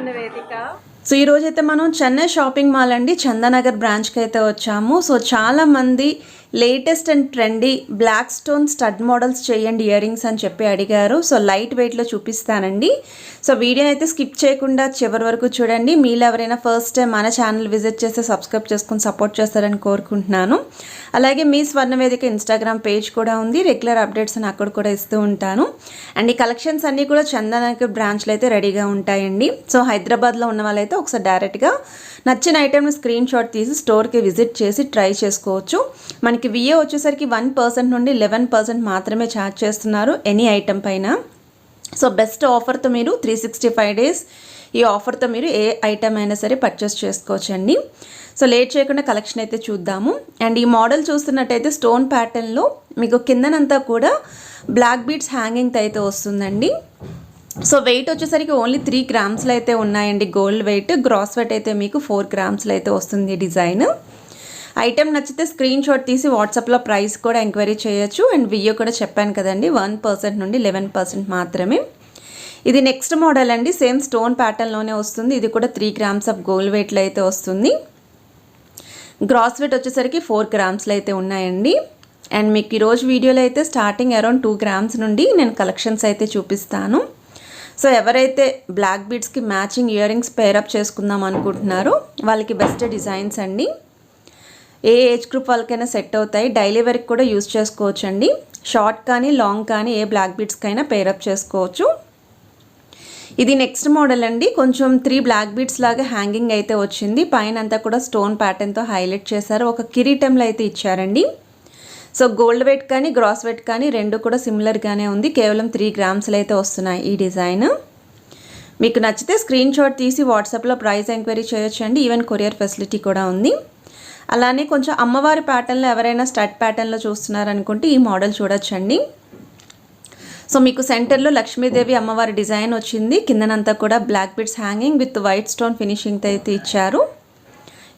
మన వేదిక. సో ఈ రోజైతే మనం చెన్నై షాపింగ్ మాల్ అండి చందానగర్ బ్రాంచ్కి అయితే వచ్చాము. సో చాలా మంది latest and trendy black stone stud models చేయండి ఇయర్ రింగ్స్ అని చెప్పి అడిగారు. సో లైట్ వెయిట్లో చూపిస్తానండి. సో వీడియోని అయితే స్కిప్ చేయకుండా చివరి వరకు చూడండి. మీలో ఎవరైనా ఫస్ట్ టైం మన ఛానల్ విజిట్ చేస్తే సబ్స్క్రైబ్ చేసుకుని సపోర్ట్ చేస్తారని కోరుకుంటున్నాను. అలాగే మీ స్వర్ణవేదిక ఇన్స్టాగ్రామ్ పేజ్ కూడా ఉంది. రెగ్యులర్ అప్డేట్స్ అని అక్కడ కూడా ఇస్తూ ఉంటాను. అండ్ ఈ కలెక్షన్స్ అన్నీ కూడా చందానగర్ బ్రాంచ్లో అయితే రెడీగా ఉంటాయండి. సో హైదరాబాద్లో ఉన్న వాళ్ళైతే ఒకసారి డైరెక్ట్గా నచ్చిన ఐటెంని స్క్రీన్ షాట్ తీసి స్టోర్కి విజిట్ చేసి ట్రై చేసుకోవచ్చు. మనకి విఏ వచ్చేసరికి 1% నుండి 11% మాత్రమే ఛార్జ్ చేస్తున్నారు ఎనీ ఐటెం పైన. సో బెస్ట్ ఆఫర్తో మీరు 365 డేస్ ఈ ఆఫర్తో మీరు ఏ ఐటెం అయినా సరే పర్చేస్ చేసుకోవచ్చండి. సో లేట్ చేయకుండా కలెక్షన్ అయితే చూద్దాము. అండ్ ఈ మోడల్ చూస్తున్నట్టయితే స్టోన్ ప్యాటర్న్లో మీకు కిందనంతా కూడా బ్లాక్ బీడ్స్ హ్యాంగింగ్ అయితే వస్తుందండి. సో వెయిట్ వచ్చేసరికి ఓన్లీ 3 గ్రామ్స్లో అయితే ఉన్నాయండి గోల్డ్ వెయిట్. గ్రాస్ వెయిట్ అయితే మీకు 4 గ్రామ్స్లో అయితే వస్తుంది డిజైన్. ఐటెం నచ్చితే స్క్రీన్ షాట్ తీసి వాట్సాప్లో ప్రైస్ కూడా ఎంక్వైరీ చేయొచ్చు. అండ్ వియో కూడా చెప్పాను కదండి 1% నుండి 11% మాత్రమే. ఇది నెక్స్ట్ మోడల్ అండి. సేమ్ స్టోన్ ప్యాటర్న్లోనే వస్తుంది. ఇది కూడా 3 గ్రామ్స్ ఆఫ్ గోల్డ్ వెయిట్లో అయితే వస్తుంది. గ్రాస్ వెయిట్ వచ్చేసరికి 4 గ్రామ్స్లో అయితే ఉన్నాయండి. అండ్ మీకు ఈరోజు వీడియోలో అయితే స్టార్టింగ్ అరౌండ్ 2 గ్రామ్స్ నుండి నేను కలెక్షన్స్ అయితే చూపిస్తాను. సో ఎవరైతే బ్లాక్ బీడ్స్కి మ్యాచింగ్ ఇయర్ రింగ్స్ పేరప్ చేసుకుందాం అనుకుంటున్నారో వాళ్ళకి బెస్ట్ డిజైన్స్ అండి. ఏ ఏజ్ గ్రూప్ వాళ్ళకైనా సెట్ అవుతాయి. డైలీ వేర్కి కూడా యూజ్ చేసుకోవచ్చు అండి. షార్ట్ కానీ లాంగ్ కానీ ఏ బ్లాక్ బీడ్స్కైనా పేరప్ చేసుకోవచ్చు. ఇది నెక్స్ట్ మోడల్ అండి. కొంచెం 3 బ్లాక్ బీడ్స్ లాగా హ్యాంగింగ్ అయితే వచ్చింది. పైన అంతా కూడా స్టోన్ ప్యాటర్న్తో హైలైట్ చేశారు. ఒక కిరీటంలో అయితే ఇచ్చారండి. సో గోల్డ్ వెయిట్ కానీ గ్రాస్ వెయిట్ కానీ రెండు కూడా సిమిలర్గానే ఉంది. కేవలం 3 గ్రామ్స్లో అయితే వస్తున్నాయి ఈ డిజైన్. మీకు నచ్చితే స్క్రీన్ షాట్ తీసి వాట్సాప్లో ప్రైస్ ఎంక్వైరీ చేయొచ్చు అండి. ఈవెన్ కొరియర్ ఫెసిలిటీ కూడా ఉంది. అలానే కొంచెం అమ్మవారి ప్యాటర్న్లో ఎవరైనా స్టడ్ ప్యాటర్న్లో చూస్తున్నారనుకుంటే ఈ మోడల్ చూడొచ్చండి. సో మీకు సెంటర్లో లక్ష్మీదేవి అమ్మవారి డిజైన్ వచ్చింది. కిందనంతా కూడా black beads hanging with white stone ఫినిషింగ్తో అయితే ఇచ్చారు.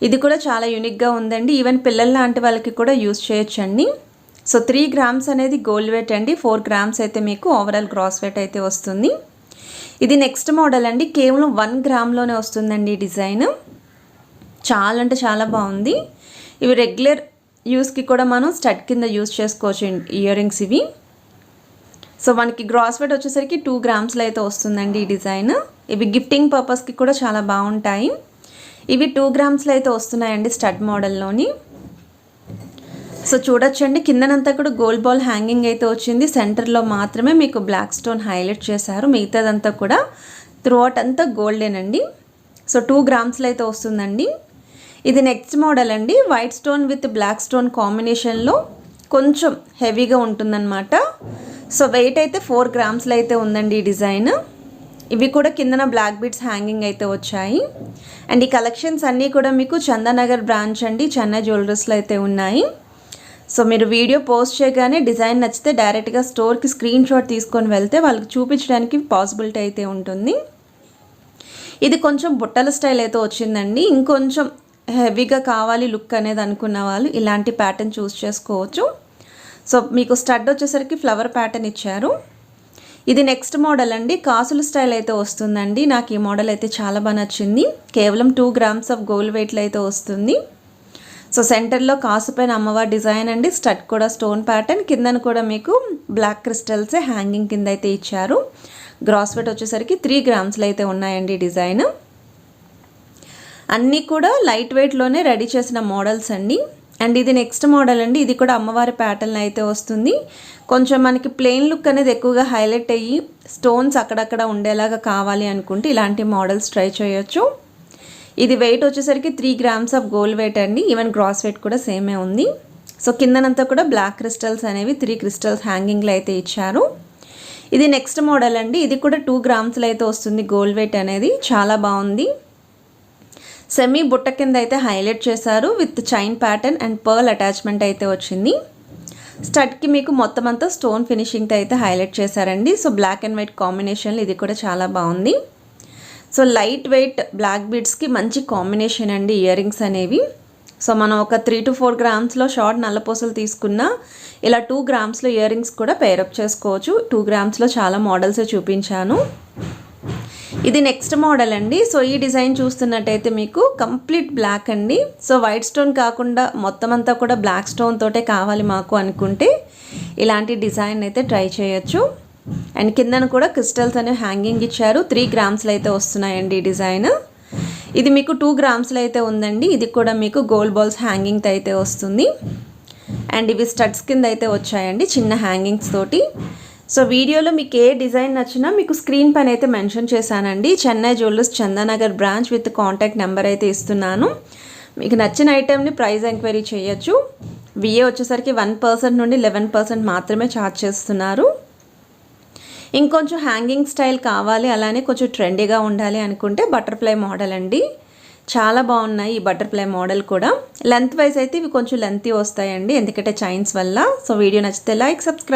ఇది కూడా చాలా యూనిక్గా ఉందండి. ఈవెన్ పిల్లల లాంటి వాళ్ళకి కూడా యూజ్ చేయొచ్చండి. సో 3 గ్రామ్స్ అనేది గోల్డ్ వెయిట్ అండి. 4 గ్రామ్స్ అయితే మీకు ఓవరాల్ గ్రాస్ వెయిట్ అయితే వస్తుంది. ఇది నెక్స్ట్ మోడల్ అండి. కేవలం 1 గ్రామ్లోనే వస్తుందండి ఈ డిజైన్. చాలా అంటే చాలా బాగుంది. ఇవి రెగ్యులర్ యూస్కి కూడా మనం స్టడ్ కింద యూజ్ చేసుకోవచ్చు ఇయర్ రింగ్స్ ఇవి. సో మనకి గ్రాస్ వెయిట్ వచ్చేసరికి 2 గ్రామ్స్లో అయితే వస్తుందండి ఈ డిజైన్. ఇవి గిఫ్టింగ్ పర్పస్కి కూడా చాలా బాగుంటాయి. ఇవి 2 గ్రామ్స్లో అయితే వస్తున్నాయండి స్టడ్ మోడల్లోని. సో చూడొచ్చండి కిందనంతా కూడా గోల్డ్ బాల్ హ్యాంగింగ్ అయితే వచ్చింది. సెంటర్లో మాత్రమే మీకు బ్లాక్ స్టోన్ హైలైట్ చేశారు. మిగతాదంతా కూడా త్రూఅవుట్ అంతా గోల్డేనండి. సో 2 గ్రామ్స్లో అయితే వస్తుందండి. ఇది నెక్స్ట్ మోడల్ అండి. White stone with black stone కాంబినేషన్లో కొంచెం హెవీగా ఉంటుందన్నమాట. సో వెయిట్ అయితే 4 గ్రామ్స్లో అయితే ఉందండి ఈ డిజైన్. ఇవి కూడా కిందన బ్లాక్ బీడ్స్ హ్యాంగింగ్ అయితే వచ్చాయి. అండ్ ఈ కలెక్షన్స్ అన్నీ కూడా మీకు చందానగర్ బ్రాంచ్ అండి చెన్నై జ్యువెలరీస్లో అయితే ఉన్నాయి. సో మీరు వీడియో పోస్ట్ చేయగానే డిజైన్ నచ్చితే డైరెక్ట్గా స్టోర్కి స్క్రీన్ షాట్ తీసుకొని వెళ్తే వాళ్ళకి చూపించడానికి పాసిబిలిటీ అయితే ఉంటుంది. ఇది కొంచెం బుట్టల స్టైల్ అయితే వచ్చిందండి. ఇంకొంచెం హెవీగా కావాలి లుక్ అనేది అనుకున్న వాళ్ళు ఇలాంటి ప్యాటర్న్ చూస్ చేసుకోవచ్చు. సో మీకు స్టడ్ వచ్చేసరికి ఫ్లవర్ ప్యాటర్న్ ఇచ్చారు. ఇది నెక్స్ట్ మోడల్ అండి. కాసుల స్టైల్ అయితే వస్తుందండి. నాకు ఈ మోడల్ అయితే చాలా బాగా నచ్చింది. కేవలం 2 గ్రామ్స్ ఆఫ్ గోల్డ్ వెయిట్లో అయితే వస్తుంది. సో సెంటర్లో కాసు పైన అమ్మవారి డిజైన్ అండి. స్టడ్ కూడా స్టోన్ ప్యాటర్న్. కిందన కూడా మీకు బ్లాక్ క్రిస్టల్సే హ్యాంగింగ్ కింద అయితే ఇచ్చారు. గ్రాస్ వెయిట్ వచ్చేసరికి 3 గ్రామ్స్లో అయితే ఉన్నాయండి డిజైన్. అన్నీ కూడా లైట్ వెయిట్లోనే రెడీ చేసిన మోడల్స్ అండి. అండ్ ఇది నెక్స్ట్ మోడల్ అండి. ఇది కూడా అమ్మవారి ప్యాటర్న్ అయితే వస్తుంది. కొంచెం మనకి ప్లెయిన్ లుక్ అనేది ఎక్కువగా హైలైట్ అయ్యి స్టోన్స్ అక్కడక్కడ ఉండేలాగా కావాలి అనుకుంటే ఇలాంటి మోడల్స్ ట్రై చేయొచ్చు. ఇది వెయిట్ వచ్చేసరికి 3 గ్రామ్స్ ఆఫ్ గోల్డ్ వెయిట్ అండి. ఈవెన్ గ్రాస్ వెయిట్ కూడా సేమే ఉంది. సో కిందనంతా కూడా బ్లాక్ క్రిస్టల్స్ అనేవి 3 క్రిస్టల్స్ హ్యాంగింగ్లో అయితే ఇచ్చారు. ఇది నెక్స్ట్ మోడల్ అండి. ఇది కూడా 2 గ్రామ్స్లో అయితే వస్తుంది గోల్డ్ వెయిట్ అనేది. చాలా బాగుంది. సెమీ బుట్ట కింద అయితే హైలైట్ చేశారు with chain pattern and pearl attachment అయితే వచ్చింది. స్టడ్కి మీకు మొత్తం అంతా స్టోన్ ఫినిషింగ్తో అయితే హైలైట్ చేశారండి. సో బ్లాక్ అండ్ వైట్ కాంబినేషన్లో ఇది కూడా చాలా బాగుంది. సో లైట్ వెయిట్ బ్లాక్ బీడ్స్కి మంచి కాంబినేషన్ అండి ఇయర్ రింగ్స్ అనేవి. సో మనం ఒక 3 to 4 గ్రామ్స్లో షార్ట్ నల్లపూసలు తీసుకున్నా ఇలా 2 గ్రామ్స్లో ఇయర్ రింగ్స్ కూడా పేరప్ చేసుకోవచ్చు. 2 గ్రామ్స్లో చాలా మోడల్స్ చూపించాను. ఇది నెక్స్ట్ మోడల్ అండి. సో ఈ డిజైన్ చూస్తున్నట్టయితే మీకు కంప్లీట్ బ్లాక్ అండి. సో వైట్ స్టోన్ కాకుండా మొత్తం అంతా కూడా బ్లాక్ స్టోన్ తోటే కావాలి మాకు అనుకుంటే ఇలాంటి డిజైన్ అయితే ట్రై చేయొచ్చు. అండ్ కిందన కూడా క్రిస్టల్స్ అనేవి హ్యాంగింగ్ ఇచ్చారు. 3 గ్రామ్స్లో అయితే వస్తున్నాయండి ఈ డిజైన్. ఇది మీకు 2 గ్రామ్స్లో అయితే ఉందండి. ఇది కూడా మీకు గోల్డ్ బాల్స్ హ్యాంగింగ్తో అయితే వస్తుంది. అండ్ ఇవి స్టడ్స్ కింద అయితే వచ్చాయండి చిన్న హ్యాంగింగ్స్ తోటి. సో వీడియోలో మీకు ఏ డిజైన్ నచ్చినా మీకు స్క్రీన్ పైన అయితే మెన్షన్ చేశానండి. Chennai jewellers Chandanagar branch with contact number అయితే ఇస్తున్నాను. మీకు నచ్చిన ఐటెంని ప్రైస్ ఎంక్వైరీ చేయొచ్చు. విఏ వచ్చేసరికి 1% నుండి 11% మాత్రమే ఛార్జ్ చేస్తున్నారు. ఇంకొంచెం హ్యాంగింగ్ స్టైల్ కావాలి, అలానే కొంచెం ట్రెండీగా ఉండాలి అనుకుంటే బటర్ఫ్లై మోడల్ అండి. చాలా బాగున్నాయి ఈ బటర్ఫ్లై మోడల్ కూడా. లెంత్ వైజ్ అయితే ఇవి కొంచెం లెంతీ వస్తాయండి ఎందుకంటే చైన్స్ వల్ల. సో వీడియో నచ్చితే లైక్, సబ్స్క్రైబ్.